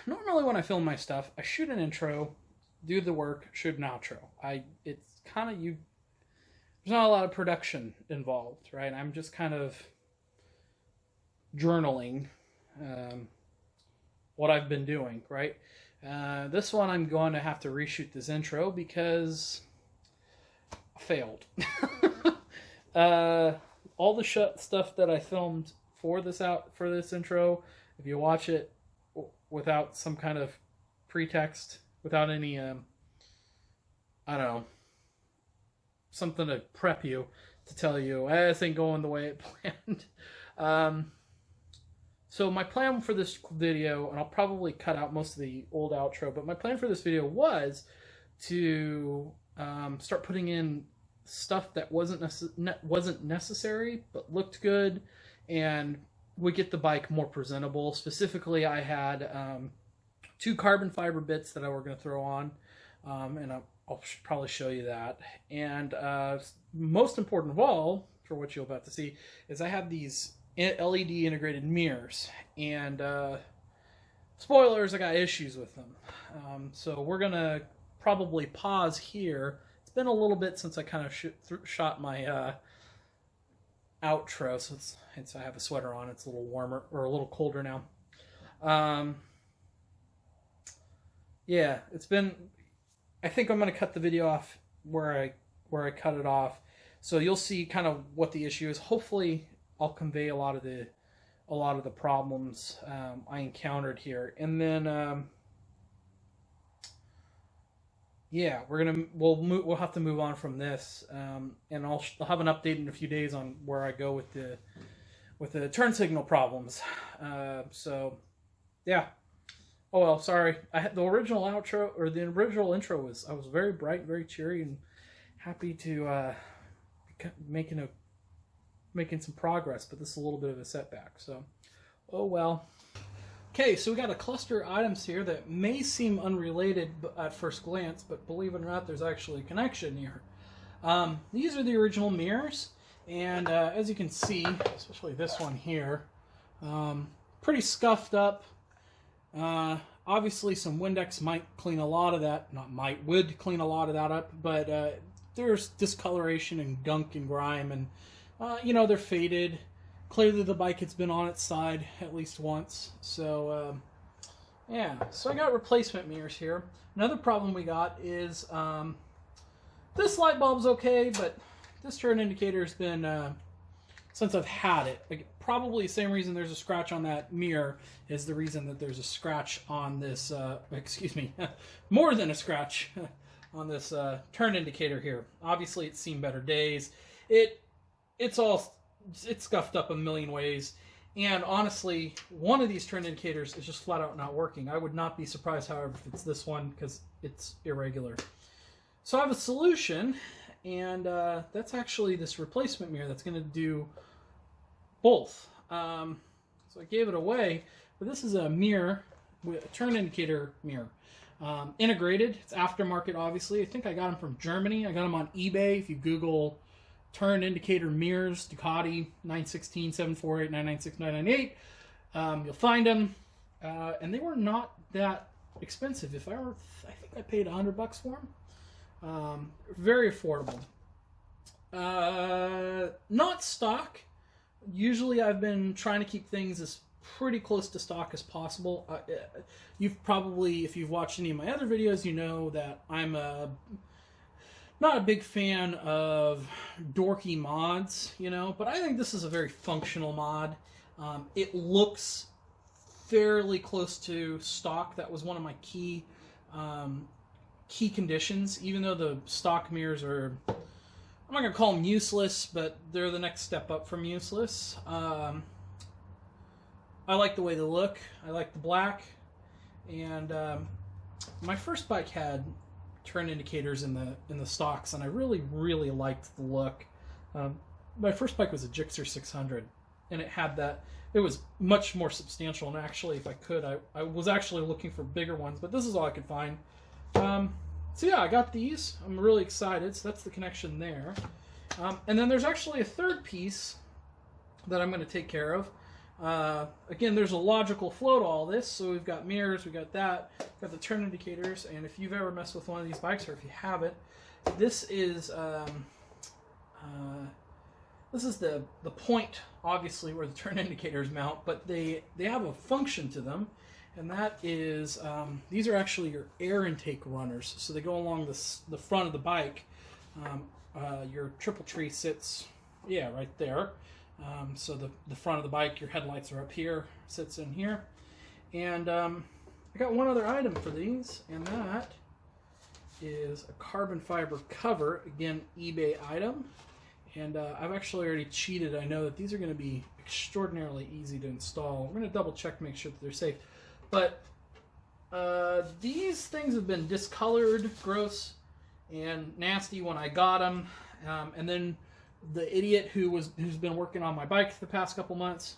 normally when I film my stuff, I shoot an intro, do the work, shoot an outro. It's kind of you. There's not a lot of production involved, right? I'm just kind of journaling what I've been doing, right? This one I'm going to have to reshoot this intro because I failed. All the stuff that I filmed for this intro, if you watch it without some kind of pretext, without any I don't know, something to prep you to tell you this ain't going the way it planned. So my plan for this video, and I'll probably cut out most of the old outro, but my plan for this video was to start putting in stuff that wasn't necessary but looked good and would get the bike more presentable. Specifically, I had 2 carbon fiber bits that I were going to throw on, and I'll probably show you that. And most important of all, for what you're about to see, is I have these LED integrated mirrors, and spoilers, I got issues with them. So we're gonna probably pause here. It's been a little bit since I kind of shot my outro, so I have a sweater on. It's a little warmer, or a little colder now. Yeah, it's been. I think I'm gonna cut the video off where I cut it off, so you'll see kind of what the issue is. Hopefully, I'll convey a lot of the problems I encountered here, and then yeah, we'll have to move on from this, and I'll have an update in a few days on where I go with the turn signal problems. So yeah. Oh well, sorry. The original outro, or the original intro, I was very bright, very cheery, and happy to making some progress, but this is a little bit of a setback, so oh well. Okay, so we got a cluster of items here that may seem unrelated at first glance, but believe it or not, there's actually a connection here. These are the original mirrors, and as you can see, especially this one here, pretty scuffed up. Obviously some Windex might clean a lot of that, would clean a lot of that up, but there's discoloration and gunk and grime, and they're faded. Clearly the bike has been on its side at least once. So, yeah. So I got replacement mirrors here. Another problem we got is this light bulb's okay, but this turn indicator has been, since I've had it, probably the same reason there's a scratch on that mirror is the reason that there's a scratch on this, excuse me, more than a scratch on this turn indicator here. Obviously it's seen better days. It's scuffed up a million ways, and honestly, one of these turn indicators is just flat out not working. I would not be surprised, however, if it's this one, because it's irregular. So I have a solution, and that's actually this replacement mirror that's going to do both. So I gave it away, but this is a mirror, a turn indicator mirror. Integrated, it's aftermarket, obviously. I think I got them from Germany. I got them on eBay. If you Google turn indicator mirrors, Ducati, 916, 748, 996, 998. You'll find them. And they were not that expensive. I think I paid $100 for them. Very affordable. Not stock. Usually I've been trying to keep things as pretty close to stock as possible. You've probably, if you've watched any of my other videos, you know that I'm not a big fan of dorky mods, but I think this is a very functional mod. It looks fairly close to stock. That was one of my key conditions, even though the stock mirrors are, I'm not going to call them useless, but they're the next step up from useless. I like the way they look. I like the black. And my first bike had turn indicators in the stocks, and I really liked the look. My first bike was a Gixxer 600, and it had that. It was much more substantial, and actually, if I could, I was actually looking for bigger ones, but this is all I could find. So yeah, I got these. I'm really excited. So that's the connection there. And then there's actually a third piece that I'm going to take care of. Again, there's a logical flow to all this. So we've got mirrors, we've got that, we've got the turn indicators, and if you've ever messed with one of these bikes, or if you haven't, this is the point, obviously, where the turn indicators mount, but they have a function to them, and that is these are actually your air intake runners. So they go along the front of the bike. Your triple tree sits, right there. So the front of the bike, your headlights are up here, sits in here. And I got one other item for these, and that is a carbon fiber cover. Again, eBay item. And I've actually already cheated. I know that these are going to be extraordinarily easy to install. I'm going to double check to make sure that they're safe. But these things have been discolored, gross, and nasty when I got them. And then the idiot who's been working on my bike the past couple months,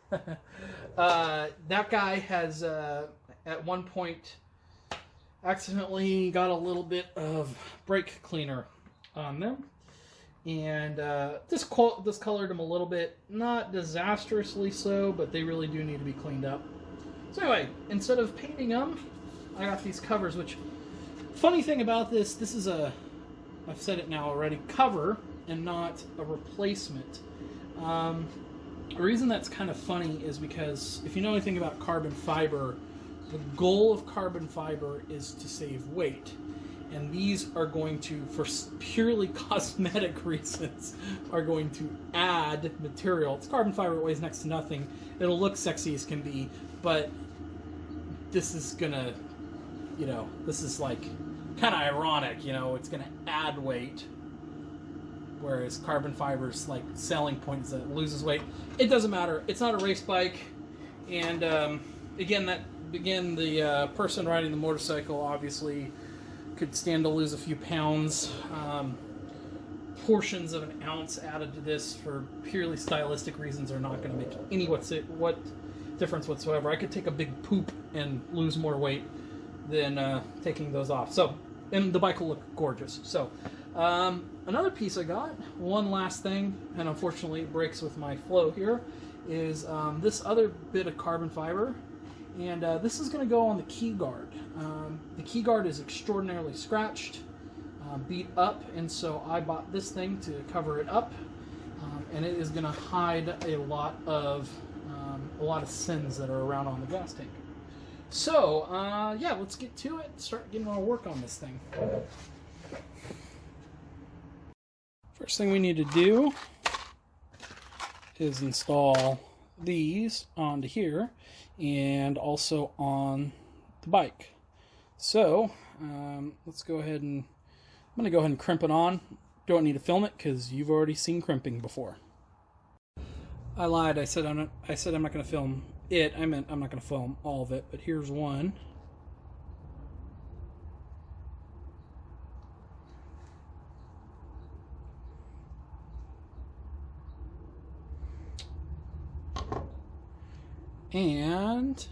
that guy has at one point accidentally got a little bit of brake cleaner on them, and discolored them a little bit. Not disastrously so, but they really do need to be cleaned up. So anyway, instead of painting them, I got these covers. Which, funny thing about this is I've said it now already, cover and not a replacement. The reason that's kind of funny is because if you know anything about carbon fiber, the goal of carbon fiber is to save weight. And these are going to, for purely cosmetic reasons, are going to add material. It's carbon fiber, it weighs next to nothing. It'll look sexy as can be, but this is gonna, this is like kind of ironic, it's gonna add weight. Whereas carbon fiber's like selling point is that it loses weight. It doesn't matter. It's not a race bike. And again, the person riding the motorcycle obviously could stand to lose a few pounds. Portions of an ounce added to this for purely stylistic reasons are not going to make any what difference whatsoever. I could take a big poop and lose more weight than taking those off. So, and the bike will look gorgeous. So, another piece I got, one last thing, and unfortunately it breaks with my flow here, is this other bit of carbon fiber. And this is going to go on the key guard. The key guard is extraordinarily scratched, beat up, and so I bought this thing to cover it up. And it is going to hide a lot of sins that are around on the gas tank. So, let's get to it. Start getting our work on this thing. First thing we need to do is install these onto here and also on the bike. So let's go ahead and I'm going to go ahead and crimp it on. Don't need to film it because you've already seen crimping before. I lied. I said I'm not going to film it. I meant I'm not going to film all of it, but here's one. And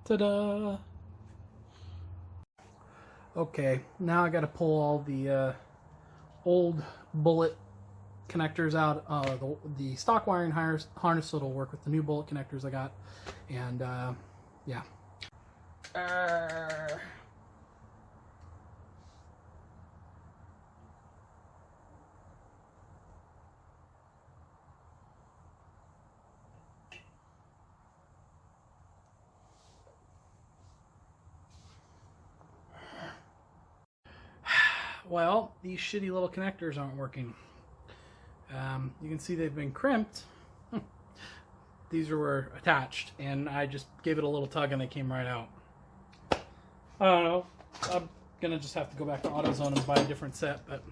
ta-da! Okay, now I got to pull all the old bullet connectors out. The stock wiring harness, so it'll work with the new bullet connectors I got. And yeah. Well, these shitty little connectors aren't working. You can see they've been crimped. These were attached, and I just gave it a little tug and they came right out. I don't know. I'm gonna just have to go back to AutoZone and buy a different set, but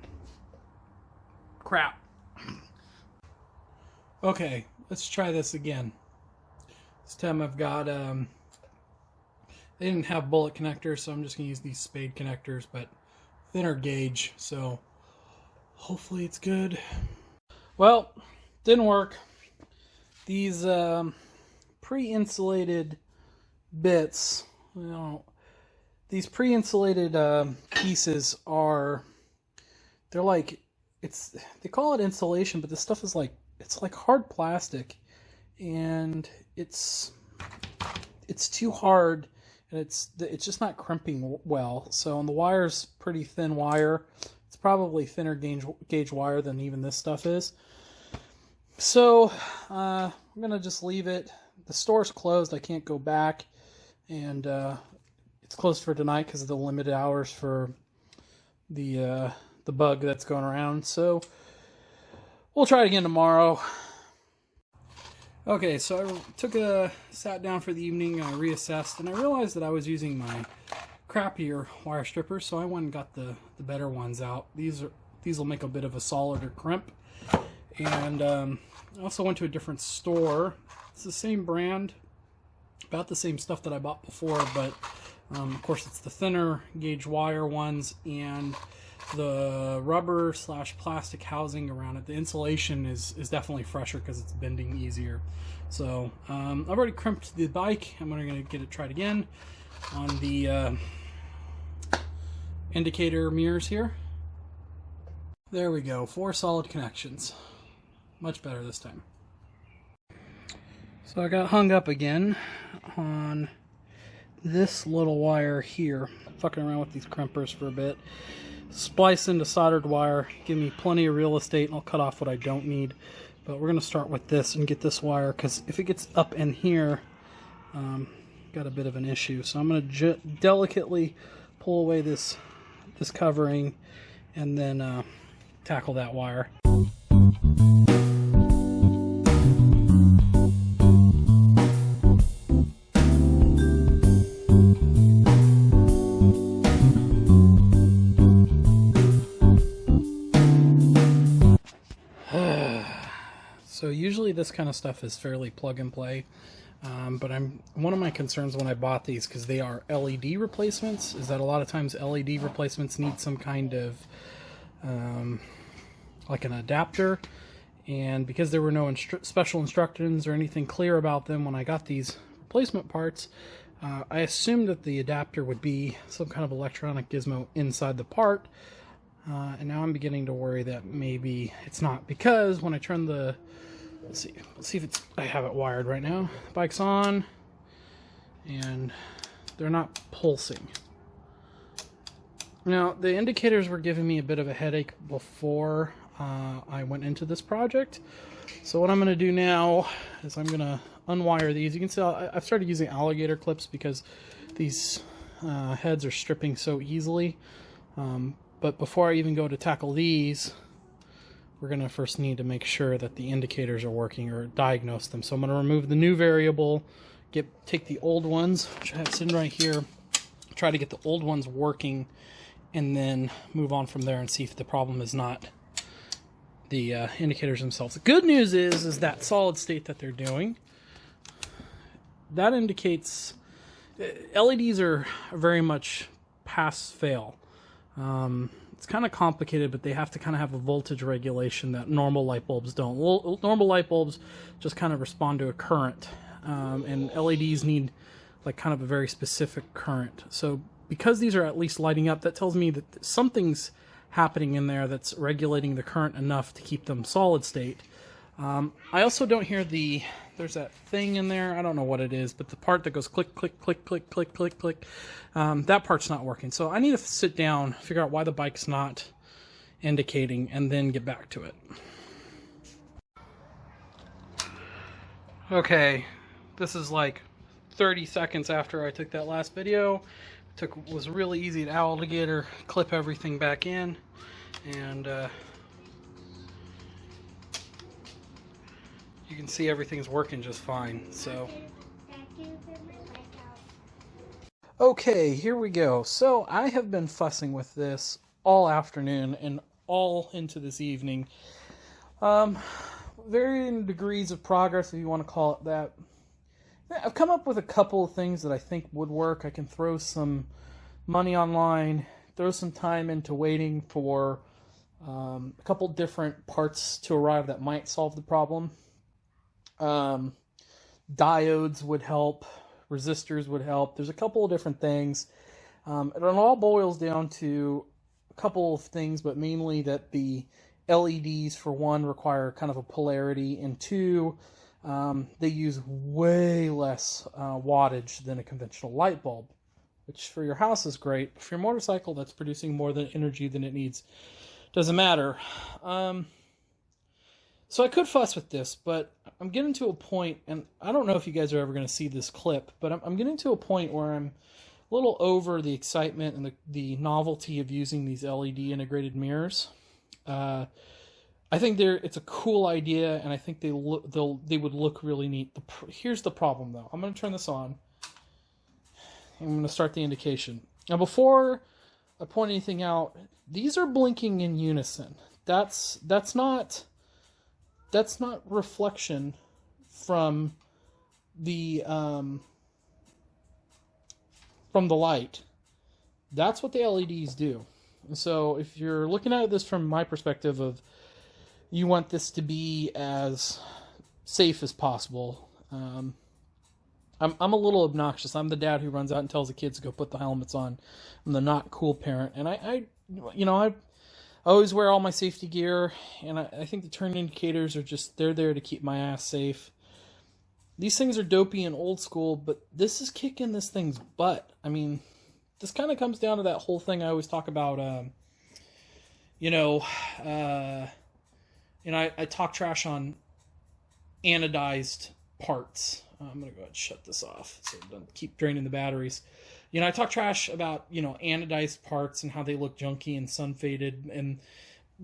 crap. Okay, let's try this again. This time I've got, they didn't have bullet connectors, so I'm just gonna use these spade connectors, but thinner gauge, so hopefully it's good. Well, didn't work. These pre-insulated bits, these pre-insulated pieces they're like they call it insulation, but this stuff is like, it's like hard plastic, and it's too hard, and it's just not crimping well. So, and the wire's pretty thin wire. It's probably thinner gauge wire than even this stuff is. So I'm gonna just leave it. The store's closed. I can't go back, and it's closed for tonight because of the limited hours for the bug that's going around. So we'll try it again tomorrow. Okay, so I sat down for the evening, I reassessed, and I realized that I was using my crappier wire strippers, so I went and got the better ones out. These will make a bit of a solider crimp. And I also went to a different store. It's the same brand, about the same stuff that I bought before, but of course it's the thinner gauge wire ones, and the rubber / plastic housing around it. The insulation is definitely fresher because it's bending easier. So I've already crimped the bike. I'm going to get it tried again on the indicator mirrors here. There we go, 4 solid connections. Much better this time. So I got hung up again on this little wire here. Fucking around with these crimpers for a bit. Splice into soldered wire, give me plenty of real estate, and I'll cut off what I don't need. But we're going to start with this and get this wire, because if it gets up in here, got a bit of an issue. So I'm going to delicately pull away this covering, and then tackle that wire. So usually this kind of stuff is fairly plug and play, but one of my concerns when I bought these, because they are LED replacements, is that a lot of times LED replacements need some kind of like an adapter, and because there were no special instructions or anything clear about them when I got these replacement parts, I assumed that the adapter would be some kind of electronic gizmo inside the part. And now I'm beginning to worry that maybe it's not, because when I turn the, let's see if I have it wired right now. Bike's on, and they're not pulsing. Now, the indicators were giving me a bit of a headache before I went into this project. So what I'm going to do now is I'm going to unwire these. You can see I've started using alligator clips because these heads are stripping so easily. But before I even go to tackle these, we're going to first need to make sure that the indicators are working, or diagnose them. So I'm going to remove the new variable, take the old ones, which I have sitting right here, try to get the old ones working, and then move on from there and see if the problem is not the indicators themselves. The good news is that solid state that they're doing, that indicates LEDs are very much pass-fail. It's kind of complicated, but they have to kind of have a voltage regulation that normal light bulbs don't. Normal light bulbs just kind of respond to a current, and LEDs need like kind of a very specific current. So because these are at least lighting up, that tells me that something's happening in there that's regulating the current enough to keep them solid state. I also don't hear there's that thing in there, I don't know what it is, but the part that goes click, click, click, click, click, click, click, that part's not working. So I need to sit down, figure out why the bike's not indicating, and then get back to it. Okay, this is like 30 seconds after I took that last video. Was really easy to alligator clip everything back in, and you can see everything's working just fine. So okay, here we go. So I have been fussing with this all afternoon and all into this evening. Varying degrees of progress, if you want to call it that. I've come up with a couple of things that I think would work. I can throw some money online, throw some time into waiting for a couple different parts to arrive that might solve the problem. Diodes would help, resistors would help. There's a couple of different things. It all boils down to a couple of things, but mainly that the LEDs, for one, require kind of a polarity, and two, they use way less wattage than a conventional light bulb, which for your house is great. But for your motorcycle that's producing more than energy than it needs, doesn't matter. So I could fuss with this, but I'm getting to a point, and I don't know if you guys are ever going to see this clip, but I'm getting to a point where I'm a little over the excitement and the novelty of using these LED integrated mirrors. I think it's a cool idea, and I think they would look really neat. Here's the problem, though. I'm going to turn this on. I'm going to start the indication. Now, before I point anything out, these are blinking in unison. That's not reflection from the light. That's what the LEDs do. And so if you're looking at this from my perspective of you want this to be as safe as possible, I'm a little obnoxious. I'm the dad who runs out and tells the kids to go put the helmets on. I'm the not cool parent, and I always wear all my safety gear, and I think the turn indicators are they're there to keep my ass safe. These things are dopey and old school, but this is kicking this thing's butt. I mean, this kind of comes down to that whole thing I always talk about. I talk trash on anodized parts. I'm going to go ahead and shut this off so it doesn't keep draining the batteries. I talk trash about, anodized parts and how they look junky and sun-faded. And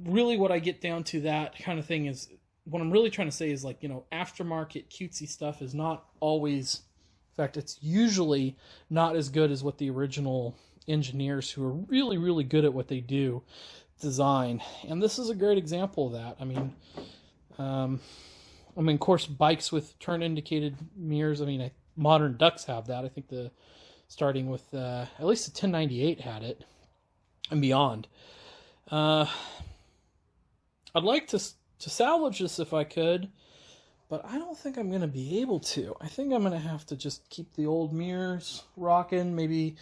really what I get down to that kind of thing is, what I'm really trying to say is, aftermarket cutesy stuff is not always, in fact, it's usually not as good as what the original engineers who are really, really good at what they do design. And this is a great example of that. Of course, bikes with turn indicated mirrors, modern Ducks have that. I think starting with at least the 1098 had it and beyond. I'd like to salvage this if I could, but I don't think I'm going to be able to. I think I'm going to have to just keep the old mirrors rocking, maybe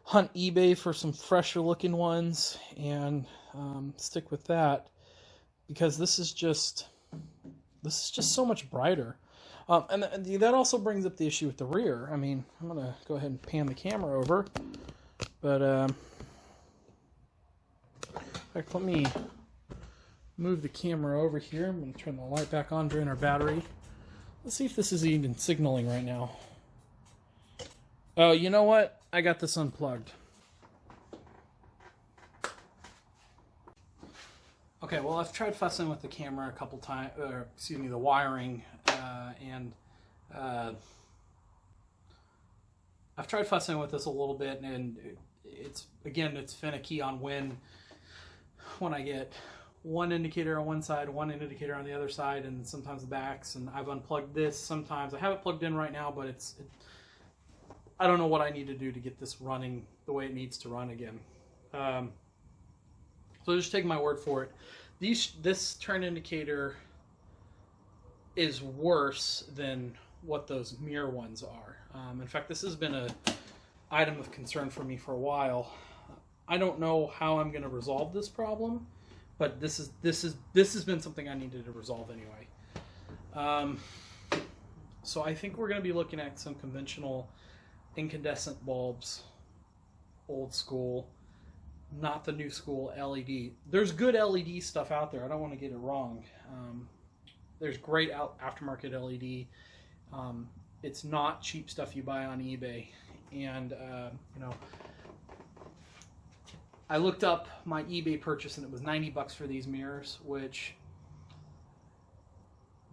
hunt eBay for some fresher looking ones, and stick with that, because this is just so much brighter. And that also brings up the issue with the rear. I'm going to go ahead and pan the camera over, but in fact, let me move the camera over here. I'm going to turn the light back on, drain our battery. Let's see if this is even signaling right now. Oh, you know what? I got this unplugged. Okay, well, I've tried fussing with the camera a couple times, the wiring, and I've tried fussing with this a little bit, and it's finicky on when I get one indicator on one side, one indicator on the other side, and sometimes the backs, and I've unplugged this sometimes. I have it plugged in right now, but I don't know what I need to do to get this running the way it needs to run again. So just take my word for it. This turn indicator is worse than what those mirror ones are. In fact, this has been an item of concern for me for a while. I don't know how I'm going to resolve this problem, but this has been something I needed to resolve anyway. So I think we're going to be looking at some conventional incandescent bulbs, old school, not the new school LED. There's good LED stuff out there. I don't want to get it wrong. There's great aftermarket LED. It's not cheap stuff you buy on eBay. And, I looked up my eBay purchase, and it was $90 for these mirrors, which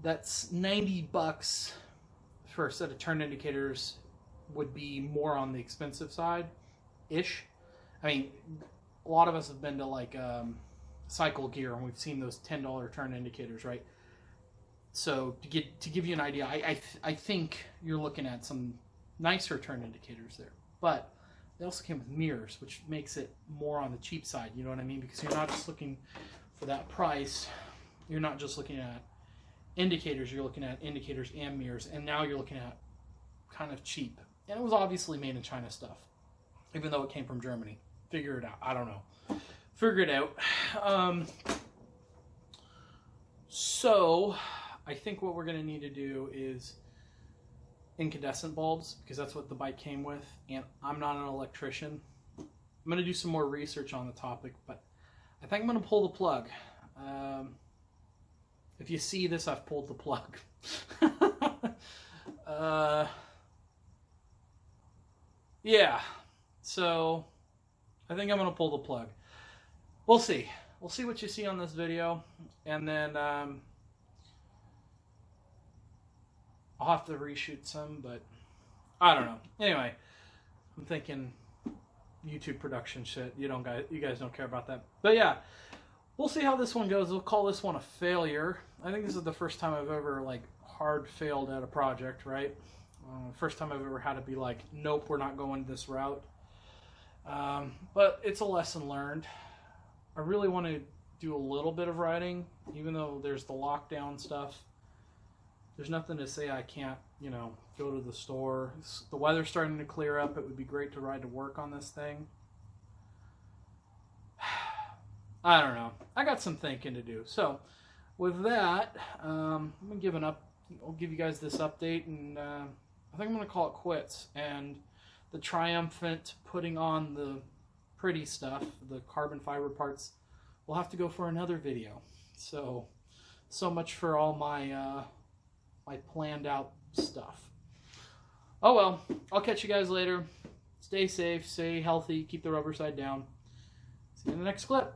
that's $90 for a set of turn indicators would be more on the expensive side-ish. A lot of us have been to Cycle Gear, and we've seen those $10 turn indicators, right? So to give you an idea, I think you're looking at some nicer turn indicators there, but they also came with mirrors, which makes it more on the cheap side. You know what I mean? Because you're not just looking for that price. You're not just looking at indicators. You're looking at indicators and mirrors, and now you're looking at kind of cheap. And it was obviously made in China stuff, even though it came from Germany. Figure it out. I don't know. Figure it out. So I think what we're going to need to do is incandescent bulbs, because that's what the bike came with, and I'm not an electrician. I'm going to do some more research on the topic, but I think I'm going to pull the plug. If you see this, I've pulled the plug. Yeah, so I think I'm going to pull the plug. We'll see. We'll see what you see on this video, and then I'll have to reshoot some, but I don't know. Anyway, I'm thinking YouTube production shit. You guys don't care about that. But yeah, we'll see how this one goes. We'll call this one a failure. I think this is the first time I've ever like hard failed at a project, right? First time I've ever had to be like, nope, we're not going this route. But it's a lesson learned. I really want to do a little bit of riding, even though there's the lockdown stuff. There's nothing to say I can't, go to the store. The weather's starting to clear up. It would be great to ride to work on this thing. I don't know. I got some thinking to do. So, with that, I'm going to I'll give you guys this update, and I think I'm going to call it quits. And the triumphant putting on the pretty stuff, the carbon fiber parts, will have to go for another video. So much for all my my planned out stuff. Oh well, I'll catch you guys later. Stay safe, stay healthy, keep the rubber side down. See you in the next clip.